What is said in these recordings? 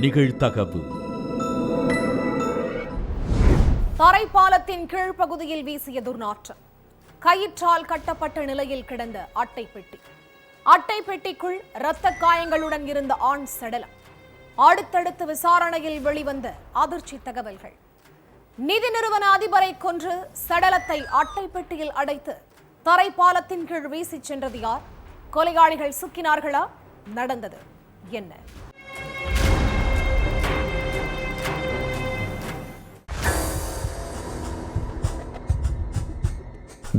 நிகழ்தகவு. தரைப்பாலத்தின் கீழ்ப்பகுதியில் வீசிய துர்நாற்றம். கயிற்றால் கட்டப்பட்ட நிலையில் கிடந்த அட்டை பெட்டி. அட்டை பெட்டிக்குள் இரத்த காயங்களுடன் இருந்த ஆண் சடலம். அடுத்தடுத்து விசாரணையில் வெளிவந்த அதிர்ச்சி தகவல்கள். நிதி நிறுவன அதிபரை கொன்று சடலத்தை அட்டை பெட்டியில் அடைத்து தரைப்பாலத்தின் கீழ் வீசி சென்றது யார்? கொலையாளிகள் சிக்கினார்களா? நடந்தது என்ன?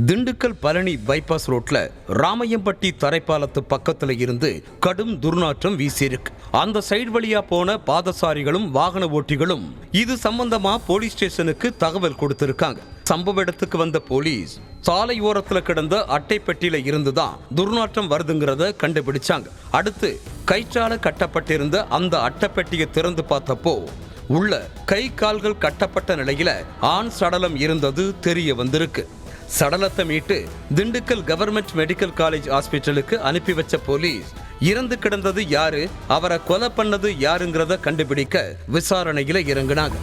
திண்டுக்கல் பழனி பைபாஸ் ரோட்ல ராமையம்பட்டி தரைப்பாலத்து பக்கத்துல இருந்து கடும் துர்நாற்றம் வீசியிருக்கு. அந்த சைடு வழியா போன பாதசாரிகளும் வாகன ஓட்டிகளும் இது சம்பந்தமா போலீஸ் ஸ்டேஷனுக்கு தகவல் கொடுத்திருக்காங்க. சம்பவ இடத்துக்கு வந்த போலீஸ் சாலை ஓரத்துல கிடந்த அட்டை பெட்டியில இருந்துதான் துர்நாற்றம் வருதுங்கிறத கண்டுபிடிச்சாங்க. அடுத்து கயிற்றால கட்டப்பட்டிருந்த அந்த அட்டை பெட்டியை திறந்து பார்த்தப்போ உள்ள கை கால்கள் கட்டப்பட்ட நிலையில ஆண் சடலம் இருந்தது தெரிய வந்திருக்கு. சடலத்தை மீட்டு திண்டுக்கல் கவர்மெண்ட் மெடிக்கல் காலேஜ் ஹாஸ்பிட்டலுக்கு அனுப்பி வச்ச போலீஸ் இறந்து கிடந்தது யாரு, அவரை கொலை பண்ணது யாருங்கிறத கண்டுபிடிக்க விசாரணையில இறங்கினாங்க.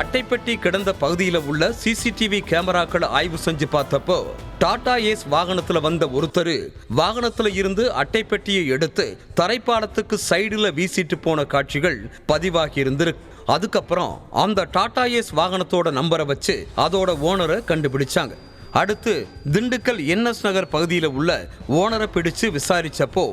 அட்டைப்பெட்டி கிடந்த பகுதியில் உள்ள சிசிடிவி கேமராக்களை ஆய்வு செஞ்சு பார்த்தப்போ டாடா ஏஸ் வாகனத்துல வந்த ஒருத்தர் வாகனத்துல இருந்து அட்டைப்பெட்டியை எடுத்து தரைப்பாலத்துக்கு சைடுல வீசிட்டு போன காட்சிகள் பதிவாகி இருந்திருக்கு. அதுக்கப்புறம் அந்த டாடா ஏஸ் வாகனத்தோட நம்பரை வச்சு அதோட ஓனரை கண்டுபிடிச்சாங்க. அடுத்து திண்டுக்கல் என்எஸ் நகர் பகுதியில் உள்ள ஓனரை பிடிச்சு விசாரிச்சப்போ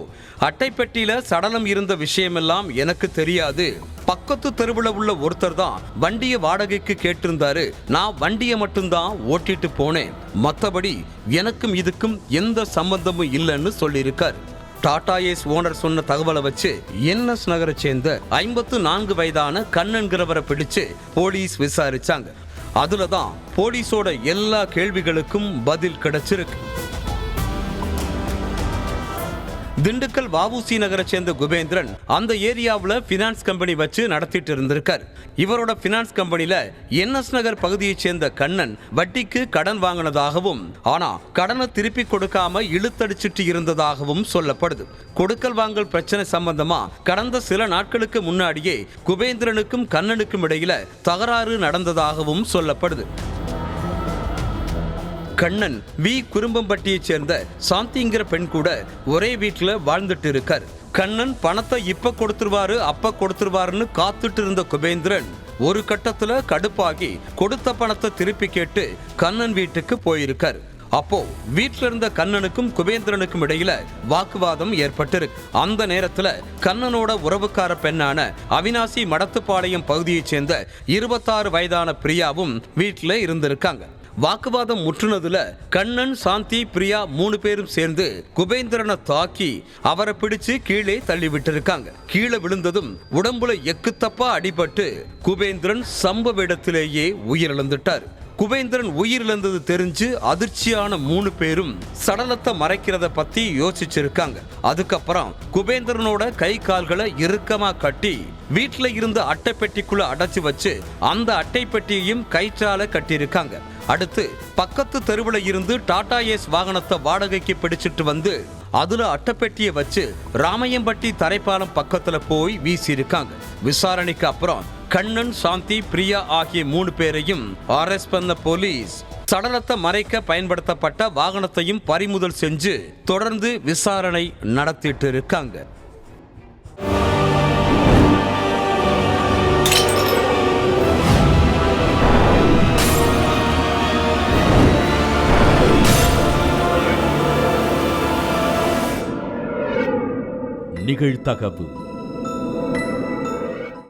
அட்டைப்பெட்டியில சடலம் இருந்த விஷயமெல்லாம் எனக்கு தெரியாது, பக்கத்து தெருவில் உள்ள ஒருத்தர் தான் வண்டியை வாடகைக்கு கேட்டிருந்தாரு, நான் வண்டியை மட்டும்தான் ஓட்டிட்டு போனேன், மற்றபடி எனக்கும் இதுக்கும் எந்த சம்பந்தமும் இல்லைன்னு சொல்லியிருக்காரு. டாடா ஏஸ் ஓனர் சொன்ன தகவலை வச்சு என்எஸ் நகரை சேர்ந்த 54 வயதான கண்ணன்கிறவரை பிடிச்சு போலீஸ் விசாரிச்சாங்க. அதுலதான் போலீஸோட எல்லா கேள்விகளுக்கும் பதில் கிடைச்சிருக்கு. திண்டுக்கல் வஉசி நகரை சேர்ந்த குபேந்திரன் அந்த ஏரியாவில் பினான்ஸ் கம்பெனி வச்சு நடத்திட்டு இருந்திருக்கார். இவரோட பினான்ஸ் கம்பெனில என்எஸ் நகர் பகுதியை சேர்ந்த கண்ணன் வட்டிக்கு கடன் வாங்கினதாகவும் ஆனா கடனை திருப்பி கொடுக்காம இழுத்தடிச்சிட்டு இருந்ததாகவும் சொல்லப்படுது. கொடுக்கல் வாங்கல் பிரச்சனை சம்பந்தமா கடந்த சில நாட்களுக்கு முன்னாடியே குபேந்திரனுக்கும் கண்ணனுக்கும் இடையில தகராறு நடந்ததாகவும் சொல்லப்படுது. கண்ணன் வி குறும்பம்பட்டியை சேர்ந்த சாந்திங்கிற பெண் கூட ஒரே வீட்டுல வாழ்ந்துட்டு இருக்கார். கண்ணன் பணத்தை இப்ப கொடுத்துருவாரு அப்ப கொடுத்துருவாருன்னு காத்துட்டு இருந்த குபேந்திரன் ஒரு கட்டத்துல கடுப்பாகி கொடுத்த பணத்தை திருப்பி கேட்டு கண்ணன் வீட்டுக்கு போயிருக்கார். அப்போ வீட்டில இருந்த கண்ணனுக்கும் குபேந்திரனுக்கும் இடையில வாக்குவாதம் ஏற்பட்டிருக்கு. அந்த நேரத்துல கண்ணனோட உறவுக்கார பெண்ணான அவினாசி மடத்துப்பாளையம் பகுதியைச் சேர்ந்த 26 வயதான பிரியாவும் வீட்டில இருந்திருக்காங்க. வாக்குவாதம் முற்றுனதுல கண்ணன், சாந்தி, பிரியா 3 பேரும் சேர்ந்து குபேந்திரனை தாக்கி அவரை பிடிச்சு கீழே தள்ளி விட்டிருக்காங்க. கீழே விழுந்ததும் உடம்புல எக்குத்தப்பா அடிபட்டு குபேந்திரன் சம்பவ இடத்திலேயே உயிரிழந்துட்டார். குபேந்திரன் உயிரிழந்தது தெரிஞ்சு அதிர்ச்சியான 3 பேரும் சடலத்தை மறைக்கிறத பத்தி யோசிச்சிருக்காங்க. அதுக்கப்புறம் குபேந்திரனோட கை கால்களை இறுக்கமா கட்டி வீட்டுல இருந்த அட்டை பெட்டிக்குள்ள அடைச்சு வச்சு அந்த அட்டை பெட்டியையும் கயிற்றால கட்டியிருக்காங்க. அடுத்து பக்கத்து தெருவுல இருந்து டாடா ஏஸ் வாகனத்தை வாடகைக்கு பிடிச்சிட்டு வந்து அதுல அட்டைப்பெட்டியை வச்சு ராமையம்பட்டி தரைப்பாலம் பக்கத்துல போய் வீசி இருக்காங்க. விசாரணைக்கு அப்புறம் கண்ணன், சாந்தி, பிரியா ஆகிய 3 பேரையும் அரெஸ்ட் பண்ண போலீஸ் சடலத்தை மறைக்க பயன்படுத்தப்பட்ட வாகனத்தையும் பறிமுதல் செஞ்சு தொடர்ந்து விசாரணை நடத்திட்டு இருக்காங்க. நிகழ்தகவு.